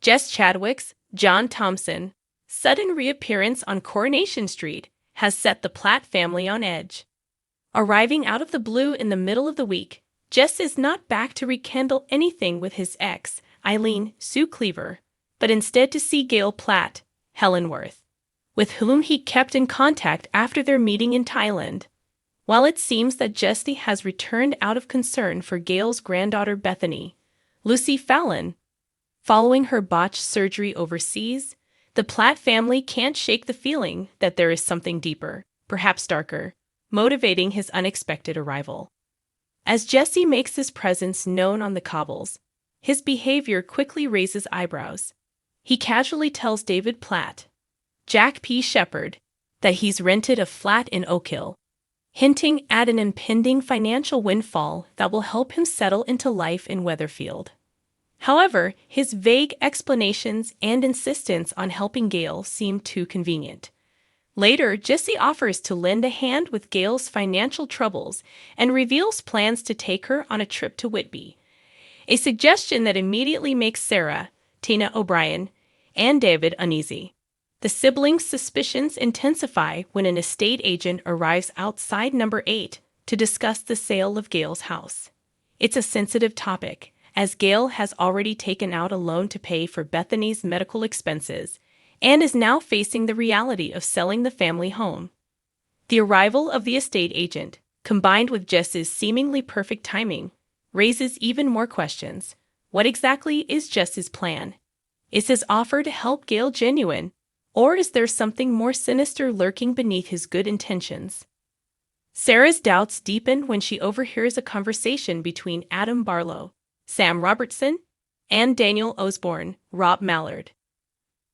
Jess Chadwick's John Thompson sudden reappearance on Coronation Street has set the Platt family on edge. Arriving out of the blue in the middle of the week, Jess is not back to rekindle anything with his ex, Eileen Sue Cleaver, but instead to see Gail Platt, Helen Worth, with whom he kept in contact after their meeting in Thailand. While it seems that Jessie has returned out of concern for Gail's granddaughter Bethany, Lucy Fallon, following her botched surgery overseas, the Platt family can't shake the feeling that there is something deeper, perhaps darker, motivating his unexpected arrival. As Jesse makes his presence known on the cobbles, his behavior quickly raises eyebrows. He casually tells David Platt, Jack P. Shepherd, that he's rented a flat in Oak Hill, hinting at an impending financial windfall that will help him settle into life in Weatherfield. However, his vague explanations and insistence on helping Gail seem too convenient. Later, Jesse offers to lend a hand with Gail's financial troubles and reveals plans to take her on a trip to Whitby, a suggestion that immediately makes Sarah, Tina O'Brien, and David uneasy. The siblings' suspicions intensify when an estate agent arrives outside number 8 to discuss the sale of Gail's house. It's a sensitive topic, as Gail has already taken out a loan to pay for Bethany's medical expenses and is now facing the reality of selling the family home. The arrival of the estate agent, combined with Jess's seemingly perfect timing, raises even more questions. What exactly is Jess's plan? Is his offer to help Gail genuine, or is there something more sinister lurking beneath his good intentions? Sarah's doubts deepen when she overhears a conversation between Adam Barlow, Sam Robertson, and Daniel Osborne, Rob Mallard.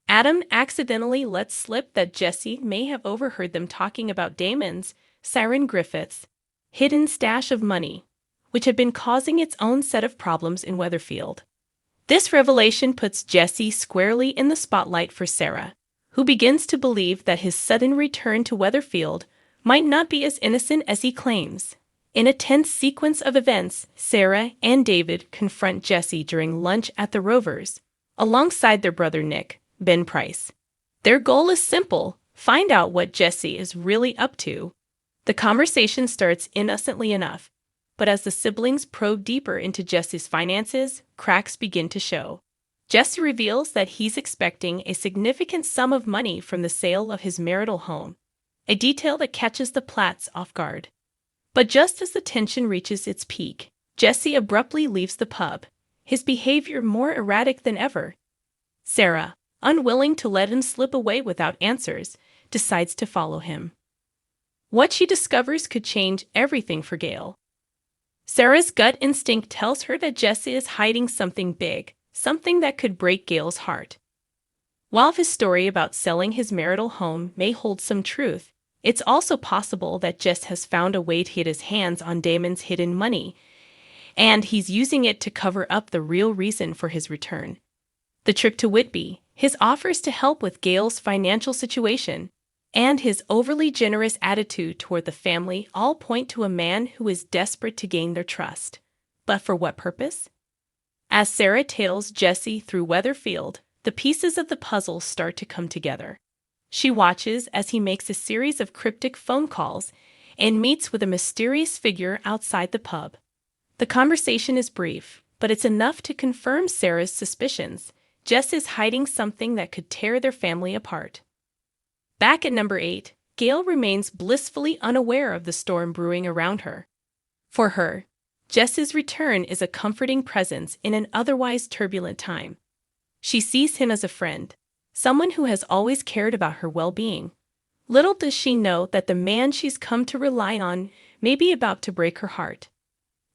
Adam accidentally lets slip that Jesse may have overheard them talking about Damon's, Siren Griffith's, hidden stash of money, which had been causing its own set of problems in Weatherfield. This revelation puts Jesse squarely in the spotlight for Sarah, who begins to believe that his sudden return to Weatherfield might not be as innocent as he claims. In a tense sequence of events, Sarah and David confront Jesse during lunch at the Rovers, alongside their brother Nick, Ben Price. Their goal is simple: find out what Jesse is really up to. The conversation starts innocently enough, but as the siblings probe deeper into Jesse's finances, cracks begin to show. Jesse reveals that he's expecting a significant sum of money from the sale of his marital home, a detail that catches the Platts off guard. But just as the tension reaches its peak, Jesse abruptly leaves the pub, his behavior more erratic than ever. Sarah, unwilling to let him slip away without answers, decides to follow him. What she discovers could change everything for Gail. Sarah's gut instinct tells her that Jesse is hiding something big, something that could break Gail's heart. While his story about selling his marital home may hold some truth, it's also possible that Jess has found a way to get his hands on Damon's hidden money, and he's using it to cover up the real reason for his return. The trip to Whitby, his offers to help with Gail's financial situation, and his overly generous attitude toward the family all point to a man who is desperate to gain their trust. But for what purpose? As Sarah tails Jesse through Weatherfield, the pieces of the puzzle start to come together. She watches as he makes a series of cryptic phone calls and meets with a mysterious figure outside the pub. The conversation is brief, but it's enough to confirm Sarah's suspicions. Jess is hiding something that could tear their family apart. Back at number 8, Gail remains blissfully unaware of the storm brewing around her. For her, Jess's return is a comforting presence in an otherwise turbulent time. She sees him as a friend, someone who has always cared about her well-being. Little does she know that the man she's come to rely on may be about to break her heart.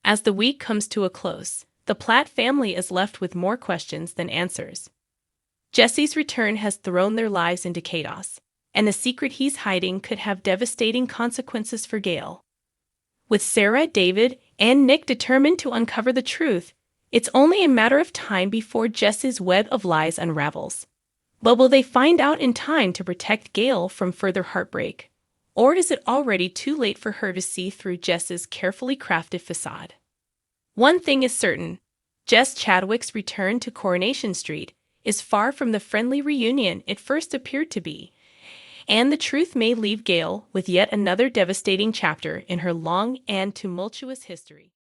As the week comes to a close, the Platt family is left with more questions than answers. Jesse's return has thrown their lives into chaos, and the secret he's hiding could have devastating consequences for Gail. With Sarah, David, and Nick determined to uncover the truth, it's only a matter of time before Jess's web of lies unravels. But will they find out in time to protect Gail from further heartbreak? Or is it already too late for her to see through Jess's carefully crafted facade? One thing is certain: Jess Chadwick's return to Coronation Street is far from the friendly reunion it first appeared to be, and the truth may leave Gail with yet another devastating chapter in her long and tumultuous history.